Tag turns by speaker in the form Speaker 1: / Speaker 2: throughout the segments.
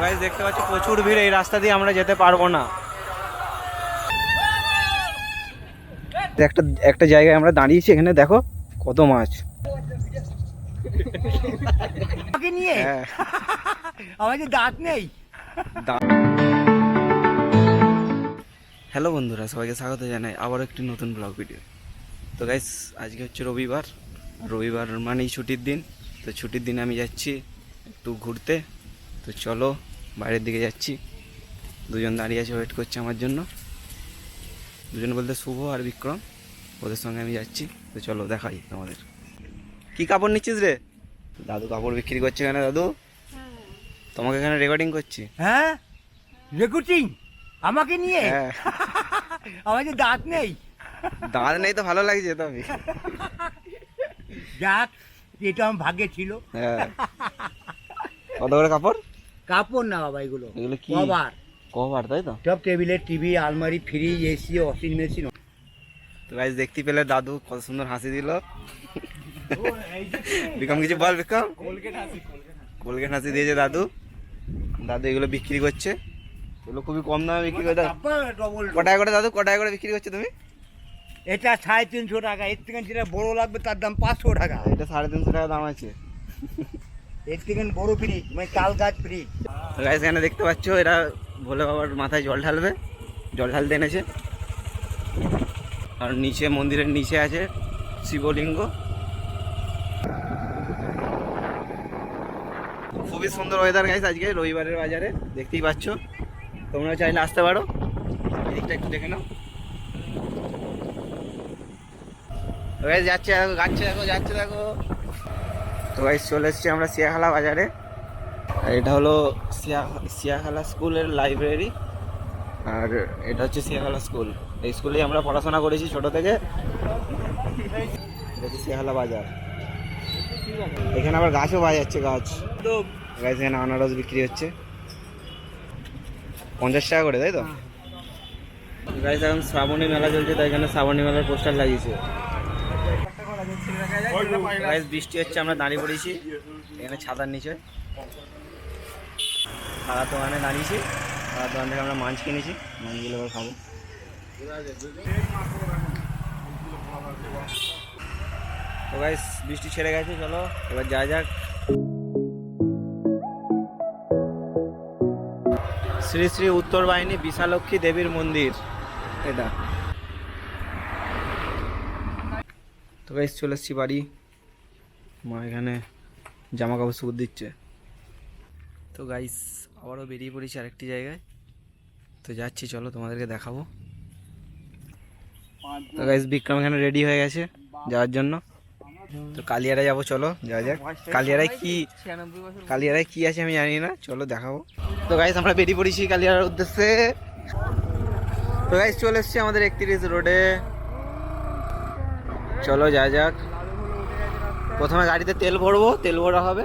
Speaker 1: Guys দেখতে পাচ্ছি প্রচুর ভিড়, এই রাস্তা দিয়ে আমরা যেতে পারবো না। একটা একটা জায়গায় আমরা দাঁড়িয়েছি, এখানে দেখো কত মাছ।
Speaker 2: নিয়ে আমাদের দাঁত নেই।
Speaker 1: হ্যালো বন্ধুরা, সবাইকে স্বাগত জানাই আবার একটি নতুন ব্লগ ভিডিও। তো গাইস আজকে হচ্ছে রবিবার, রবিবার মানেই ছুটির দিন। তো ছুটির দিনে আমি যাচ্ছি একটু ঘুরতে। তো চলো বাইরের দিকে যাচ্ছি, দুজন দাঁড়িয়ে আছে ওয়েট করছে আমার জন্য। দুজন বলতে শুভ আর বিক্রম, ওদের সঙ্গে আমি যাচ্ছি। তো চলো দেখাই তোমাদের। কি কাপড় নিচ্ছিস রে? দাদু কাপড় বিক্রি করছে এখানে। দাদু তোমাকে এখানে রেকর্ডিং করছি।
Speaker 2: হ্যাঁ রেকর্ডিং আমাকে নিয়ে?
Speaker 1: হ্যাঁ।
Speaker 2: আমাদের দাঁত নেই।
Speaker 1: দাঁত নেই তো ভালো লাগছে তো আমি।
Speaker 2: যাক, এটা আমার ভাগ্যে ছিল।
Speaker 1: হ্যাঁ। কত করে কাপড়?
Speaker 2: কাপড় না বাবা, এগুলো
Speaker 1: এগুলো কি?
Speaker 2: কভার।
Speaker 1: কভার, তাই তো?
Speaker 2: সব টেবিলের, টিভি, আলমারি, ফ্রিজ, এসি, ওয়াশিং মেশিন।
Speaker 1: তো গাইস দেখতে পেলে দাদু কত সুন্দর হাসি দিল। বিক্রম কিছু বল। বিক্রম কোলগেট হাসি দিয়েছে দাদু। দাদু এগুলো বিক্রি করছে, এগুলো খুবই কম দামে বিক্রি করে। কটায় করে দাদু, কটায় করে বিক্রি করছে তুমি?
Speaker 2: এটা 350 টাকা। এর থেকে যেটা বড় লাগবে তার দাম 500 টাকা।
Speaker 1: এটা 350 টাকা দাম আছে।
Speaker 2: এর থেকে বড় ফ্রিজ, মানে তাল গাছ ফ্রিজ।
Speaker 1: তো গাইস এখানে দেখতে পাচ্ছ এরা ভোলে বাবার মাথায় জল ঢালবে, জল ঢালতে এনেছে। আর নিচে মন্দিরের নিচে আছে শিবলিঙ্গ। খুবই সুন্দর ওয়েদার গাইস আজকে রবিবারের বাজারে, দেখতেই পাচ্ছ। তোমরা চাইলে আসতে পারো, এদিকটা একটু দেখে নাও। তো গাইস যাচ্ছে দেখো, যাচ্ছে দেখো, যাচ্ছে দেখো। তো গাইস চলে এসেছি আমরা সিয়াখালা বাজারে। আর এটা হলো সিয়াখালা স্কুলের লাইব্রেরি, আর এটা হচ্ছে সিয়াখালা স্কুল। এই স্কুলেই আমরা পড়াশোনা করেছি ছোট থেকে। এটা হচ্ছে সিয়াখালা বাজার। এখানে আবার গাছও পাওয়া যাচ্ছে, গাছ। গাছ এখানে আনারস বিক্রি হচ্ছে 50 টাকা করে, তাই তো? গাছ এখন শ্রাবণী মেলা চলছে, তাই এখানে শ্রাবণী মেলার পোস্টার লাগিয়েছে। গাছ বৃষ্টি হচ্ছে, আমরা দাঁড়িয়ে পড়েছি এখানে ছাতার নিচে। খাওয়ার দোকানে দাঁড়িয়েছি, খাওয়ার দোকান থেকে আমরা মাছ কিনেছি, মাছগুলো এবার খাবো। তো গাইস বৃষ্টি ছেড়ে গেছে, চলো এবার যা যাক। শ্রী শ্রী উত্তর বাহিনী বিশালক্ষী দেবীর মন্দির এটা। তো গাইস চলে এসছি বাড়ি, মা এখানে জামা কাপড় শুকোতে দিচ্ছে। তো গাইস আবারও বেরিয়ে পড়েছি আরেকটি জায়গায়। তো যাচ্ছি, চলো তোমাদেরকে দেখাবো। তো গাইস বিক্রম এখানে রেডি হয়ে গেছে যাওয়ার জন্য। তো কালিয়ারা যাবো, চলো যাওয়া যাক। কালিয়ারায় কি আছে আমি জানি না, চলো দেখাবো। তো গাইস আমরা বেরিয়ে পড়েছি কালিয়ারার উদ্দেশ্যে। তো গাইস চলে এসছি আমাদের 31 রোডে, চলো যাওয়া যাক। প্রথমে গাড়িতে তেল ভরবো, তেল ভরা হবে।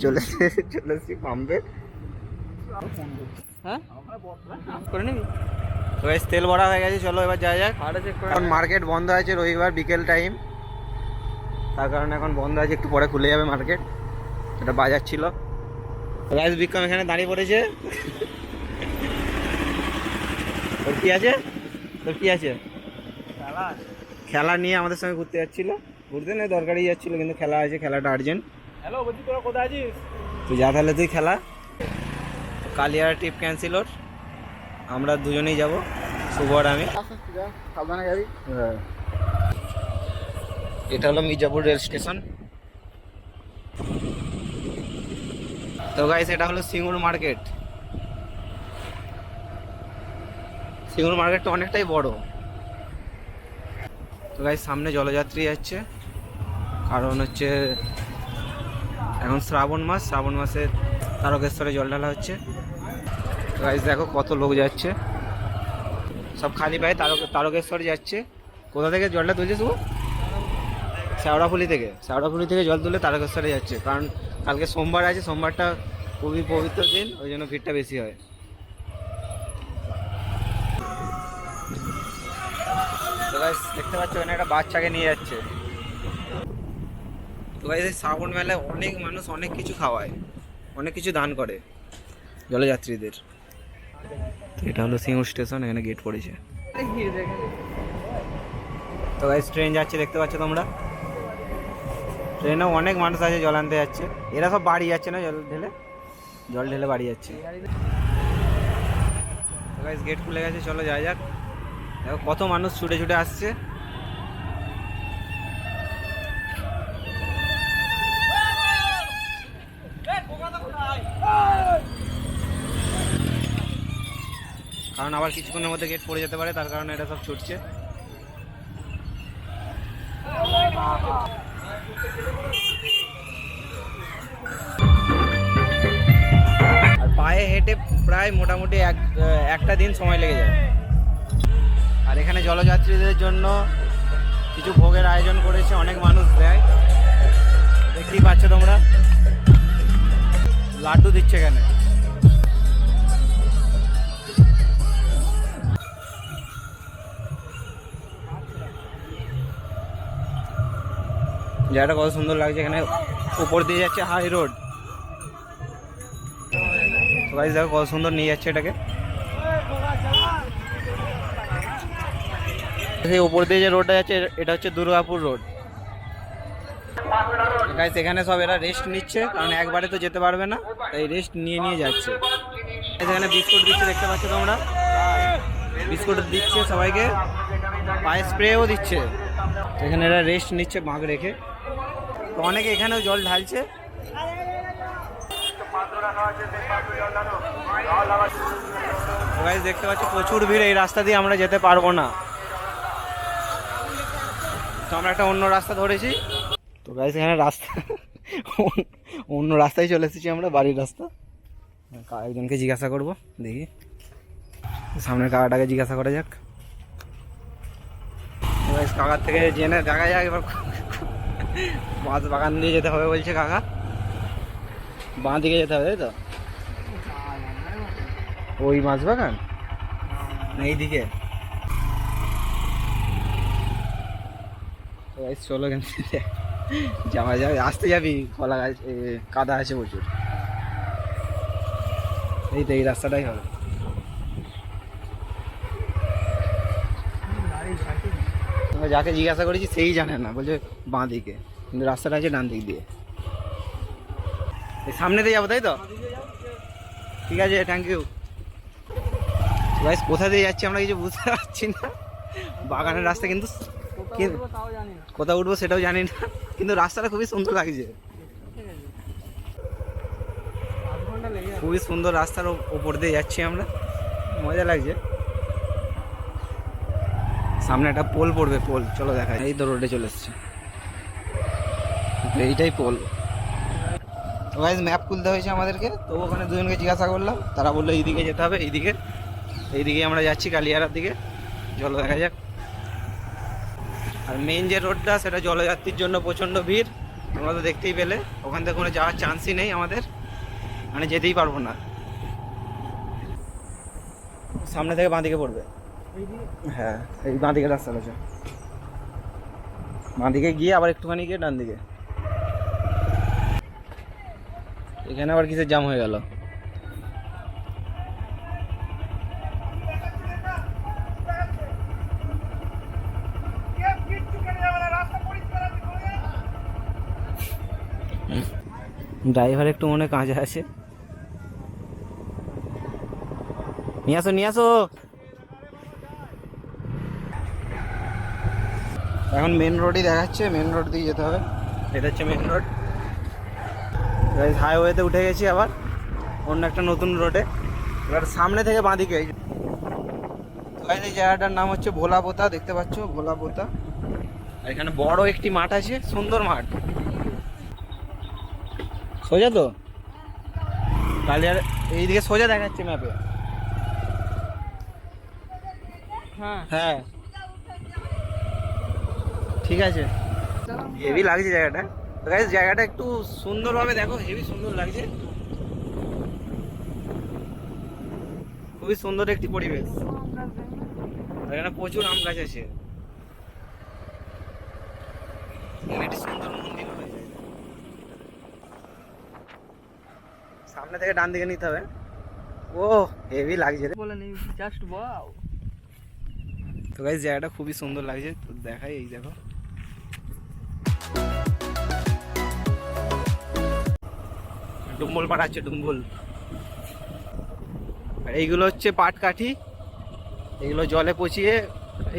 Speaker 1: চলে এসছি পাম্পে। হ্যাঁ করে নিবি? তো গাইস তেল ভরা হয়ে গেছে, চলো এবার যাওয়া যাক। এখন মার্কেট বন্ধ আছে, রবিবার বিকেল টাইম, তার কারণে এখন বন্ধ আছে। একটু পরে খুলে যাবে মার্কেট, এটা বাজার ছিল। গাইস বিক্রম এখানে দাঁড়িয়ে পড়েছে। তোর কি আছে? তোর কি আছে? খেলা নিয়ে আমাদের সঙ্গে ঘুরতে যাচ্ছিল। ঘুরতে নয়, দরকারি যাচ্ছিল, কিন্তু খেলা আছে, খেলাটা আর্জেন্ট। হ্যালো বলছি, তোরা কোথায় আছিস? তুই যা, তাহলে তুই খেলা। কালিয়ার ট্রিপ ক্যান্সেল ওর, আমরা দুজনেই যাব, শুভ আর আমি। সাবধানে যাবি। হ্যাঁ, এটা হলো মির্জাপুর রেল স্টেশন। তো গাইস এটা হলো সিঙ্গুর মার্কেট। সিঙ্গুর মার্কেটটা অনেকটাই বড়। তো গাইস সামনে জলযাত্রী যাচ্ছে, কারণ হচ্ছে এখন শ্রাবণ মাস, শ্রাবণ মাসে তারকেশ্বরে জল ঢালা হচ্ছে। তো গাইস দেখো কত লোক যাচ্ছে, সব খালি পায়ে তারকেশ্বরে যাচ্ছে। কোথা থেকে জলটা তুলছে শুধু? শেওড়াফুলি থেকে। শেওড়াফুলি থেকে জল তুলে তারকেশ্বরে যাচ্ছে, কারণ কালকে সোমবার আছে, সোমবারটা খুবই পবিত্র দিন, ওই জন্য ভিড়টা বেশি হয়। তো গাইস দেখতে পাচ্ছ এখানে একটা বাচ্চাকে নিয়ে যাচ্ছে। তো গাইস এই শ্রাবণ মেলায় অনেক মানুষ অনেক কিছু খাওয়ায়, অনেক কিছু দান করে জলযাত্রীদের। এটা হলো সিঙ্গুর স্টেশন, এখানে গেট পড়েছে। তো গাইস ট্রেন যাচ্ছে দেখতে পাচ্ছ তোমরা, ট্রেনেও অনেক মানুষ আছে জল আনতে যাচ্ছে। এরা সব বাড়ি যাচ্ছে না, জল ঢেলে বাড়ি যাচ্ছে। তো গাইস গেট খুলে গেছে, চলো যাওয়া যাক। দেখো কত মানুষ ছুটে ছুটে আসছে। কারণ আবার কিছুক্ষণের মধ্যে গেট পড়ে যেতে পারে, তার কারণে এটা সব ছুটছে। আর পায়ে হেঁটে প্রায় মোটামুটি একটা দিন সময় লেগে যায়। আর এখানে জলযাত্রীদের জন্য কিছু ভোগের আয়োজন করেছে, অনেক মানুষ দেয়, দেখতেই পাচ্ছ তোমরা। লাড্ডু দিচ্ছে এখানে। জায়গাটা কত সুন্দর লাগছে, এখানে উপর দিয়ে যাচ্ছে হাই রোড। গাইস দেখো কত সুন্দর নিয়ে যাচ্ছে এটাকে। সেই উপর দিয়ে যে রোডটা যাচ্ছে এটা হচ্ছে দুর্গাপুর রোড। গাইস এখানে সব এরা রেস্ট নিচ্ছে, কারণ একবারে তো যেতে পারবে না, তাই রেস্ট নিয়ে নিয়ে যাচ্ছে। এখানে বিস্কুট দিচ্ছে দেখতে পাচ্ছ তোমরা, বিস্কুট দিচ্ছে সবাইকে, পায়ে স্প্রেও দিচ্ছে। এখানে এরা রেস্ট নিচ্ছে বাঁক রেখে। তো অনেকে এখানেও জল ঢালছে। গাইস দেখতে পাচ্ছি প্রচুর ভিড়, এই রাস্তা দিয়ে আমরা যেতে পারবো না, তো আমরা একটা অন্য রাস্তা ধরেছি। তো গাইস এখানে রাস্তা অন্য রাস্তায় চলে এসেছি আমরা, বাড়ির রাস্তা। একজনকে জিজ্ঞাসা করব, দেখি সামনের কাকাটাকে জিজ্ঞাসা করা যাক। গাইস কাকার থেকে জেনে দেখা যাক এবার। মাছ বাগান দিয়ে যেতে হবে বলছে কাকা, বাঁ দিকে যেতে হবে, তাই তো? ওই মাছ বাগান না এইদিকে? চলো যাওয়া যাবে, আসতে যাবি, কলা গাছ কাদা আছে প্রচুর। এই তো এই রাস্তাটাই হবে। যাকে জিজ্ঞাসা করেছি সেই জানে না, বলছে বাঁ দিকে, কিন্তু রাস্তাটা আছে ডান দিক দিয়ে। এই সামনে দিয়ে যাবো তাই তো? ঠিক আছে, থ্যাংক ইউ। গাইস কোথা দিয়ে যাচ্ছি আমরা কিছু বুঝতে পারছি না। বাগানের রাস্তা, কিন্তু কোথাও উঠবো সেটাও জানি না, কিন্তু রাস্তাটা খুবই সুন্দর লাগছে, খুবই সুন্দর রাস্তার ওপর দিয়ে যাচ্ছি আমরা, মজা লাগছে। সামনে একটা পোল পড়বে, পোল চলো দেখা। এই তো রোডে চলে এসছে, এইটাই পোল। তো গাইস ম্যাপ খুলতে হয়েছে আমাদেরকে, তো ওখানে দুজনকে জিজ্ঞাসা করলাম, তারা বললো এইদিকে যেতে হবে, এইদিকে আমরা যাচ্ছি কালিয়ারার দিকে, চলো দেখা যাক। আর মেইন যে রোডটা সেটা জলযাত্রীর জন্য প্রচণ্ড ভিড়, তোমরা তো দেখতেই পেলে। ওখান থেকে কোনো যাওয়ার চান্সই নেই আমাদের, মানে যেতেই পারবো না। সামনে থেকে বাঁ দিকে পড়বে, হ্যাঁ এই বাঁ দিকে রাস্তা আছে, বাঁ দিকে গিয়ে আবার একটুখানি গিয়ে ডান দিকে। এখানে আবার কিসের জ্যাম হয়ে গেল? ড্রাইভার একটু মনে কাজে আছে, নিয়ে আসো নিয়ে আসো। এখন মেন রোডই দেখাচ্ছে, মেন রোড দিয়ে যেতে হবে, এটা হচ্ছে মেন রোড। হাইওয়েতে উঠে গেছি আবার অন্য একটা নতুন রোডে, এবার সামনে থেকে বাঁদিকে। এই জায়গাটার নাম হচ্ছে ভোলাপোতা, দেখতে পাচ্ছ ভোলাপোতা। আর এখানে বড় একটি মাঠ আছে, সুন্দর মাঠ, সোজা তো কালিয়ার এইদিকে সোজা দেখাচ্ছে ম্যাপে। হ্যাঁ ঠিক আছে, হেভি লাগছে জায়গাটা। তো গাইস জায়গাটা একটু সুন্দরভাবে দেখো, হেভি সুন্দর লাগছে, খুবই সুন্দর একটি পরিবেশ। এখানে প্রচুর আম গাছ আছে, এখানে একটি সুন্দর মন্দির হয়েছে। সামনে থেকে ডান দিকে নিতে হবে। ও হেভি লাগছে রে।
Speaker 3: বলে নেই জাস্ট ওয়াও।
Speaker 1: তো গাইস জায়গাটা খুবই সুন্দর লাগছে, তো দেখাই, এই দেখো ডুম্বল পাঠাচ্ছে, ডুম্বল। আর এইগুলো হচ্ছে পাট কাঠি, এগুলো জলে পচিয়ে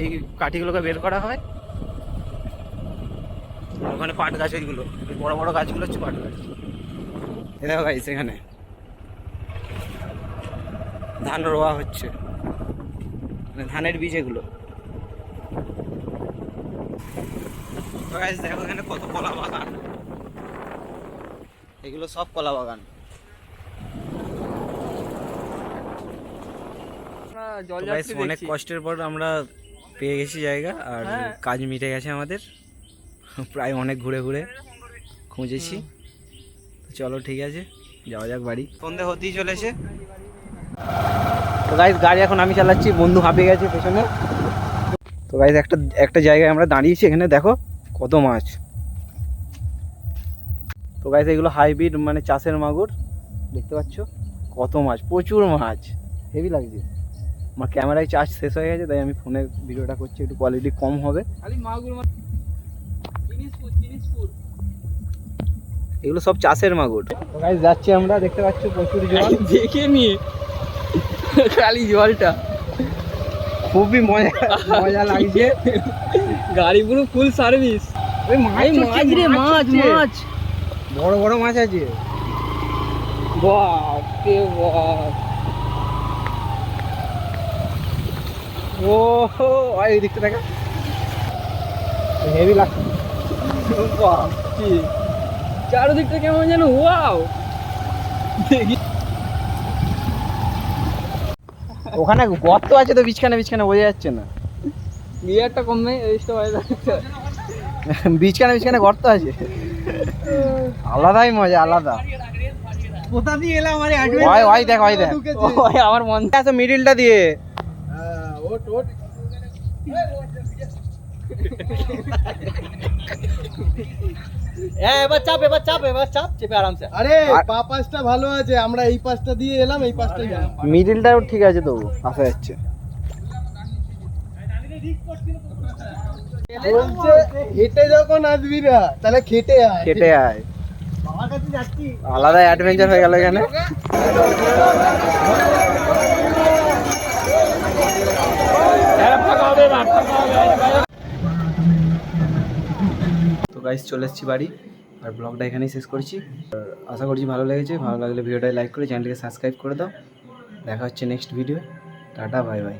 Speaker 1: এই কাঠিগুলোকে বের করা হয়। আর ওখানে পাট গাছ, ওইগুলো এই বড় বড় গাছগুলো হচ্ছে পাট গাছ। এই দেখো গাইস এখানে ধান রোয়া হচ্ছে, মানে ধানের বীজ এগুলো। তো গাইস দেখো এখানে কত কলা বাগান, এগুলো সব কলা বাগান।
Speaker 3: জল
Speaker 1: তো গাইস অনেক কষ্টের পর আমরা পেয়ে গেছি জায়গা, আর
Speaker 3: হ্যাঁ।
Speaker 1: কাজ মিটে গেছে আমাদের। প্রায় অনেক ঘুরে ঘুরে খুঁজেছি। তো চলো ঠিক আছে, যাওয়া যাক বাড়ি, সন্ধে হতেই চলেছে। তো গাইস গাড়ি এখন আমি চালাচ্ছি, বন্ধু হাঁপিয়ে গেছে পেছনে। তো গাইস একটা জায়গায় আমরা দাঁড়িয়েছি, এখানে দেখো কত মাছ। তো গাইস এগুলো হাইব্রিড মানে চাষের মাগুর, দেখতে পাচ্ছ কত মাছ, প্রচুর মাছ, হেভি লাগছে। আমার ক্যামেরায় চার্জ শেষ হয়ে গেছে, তাই আমি ফোনে ভিডিওটা করছি, একটু কোয়ালিটি কম হবে।
Speaker 3: খালি মাগুর জিনিসপুর
Speaker 1: এগুলো সব চাষের মাগুর। তো গাইস যাচ্ছি আমরা, দেখতে পাচ্ছ প্রচুর জল।
Speaker 3: দেখে নিয়ে খালি জলটা
Speaker 1: খুবই মজা মজা লাগছে।
Speaker 3: গাড়ি পুরো ফুল সার্ভিস।
Speaker 1: ওই
Speaker 3: মাছ রে, মাছ মাছ
Speaker 1: বড় বড় মাছ আছে।
Speaker 3: বাপ রে বাপ।
Speaker 1: ও এই দিকটা দেখা, হেভি লাগছে।
Speaker 3: বাপ কি চারদিকটা কেমন যেন ওয়াও। দেখি
Speaker 1: ওখানে গর্ত আছে তো, বিছখানে বোঝা যাচ্ছে না।
Speaker 3: গিয়ারটা কমে রেজিস্টার হয়ে যাচ্ছে।
Speaker 1: বিছখানে গর্ত আছে, আলাদাই মজা, আলাদা।
Speaker 2: কোথা দিয়ে এলাম আরে
Speaker 1: ওই দেখ ওই আমার মন আছে মিডিলটা দিয়ে।
Speaker 2: ওট ওট
Speaker 3: এবার চাপ চেপে আরামসে।
Speaker 2: আরে পা পাঁচটা ভালো আছে, আমরা এই পাঁচটা দিয়ে এলাম, এই পাঁচটাই গেলাম।
Speaker 1: মিডিলটাও ঠিক আছে, তবু আসা যাচ্ছে।
Speaker 2: বলছে হেঁটে যখন আসবি না তাহলে খেটে আয়।
Speaker 1: কেটে আয়,
Speaker 2: বাবার কাছে যাচ্ছি।
Speaker 1: আলাদা অ্যাডভেঞ্চার হয়ে গেল এখানে। তো গাইস চলে এসেছি বাড়ি, আর ব্লগটা এখানেই শেষ করছি। আর আশা করছি ভালো লেগেছে, ভালো লাগলে ভিডিওটা লাইক করে চ্যানেলটিকে সাবস্ক্রাইব করে দাও। দেখা হচ্ছে next video. Tata bye bye.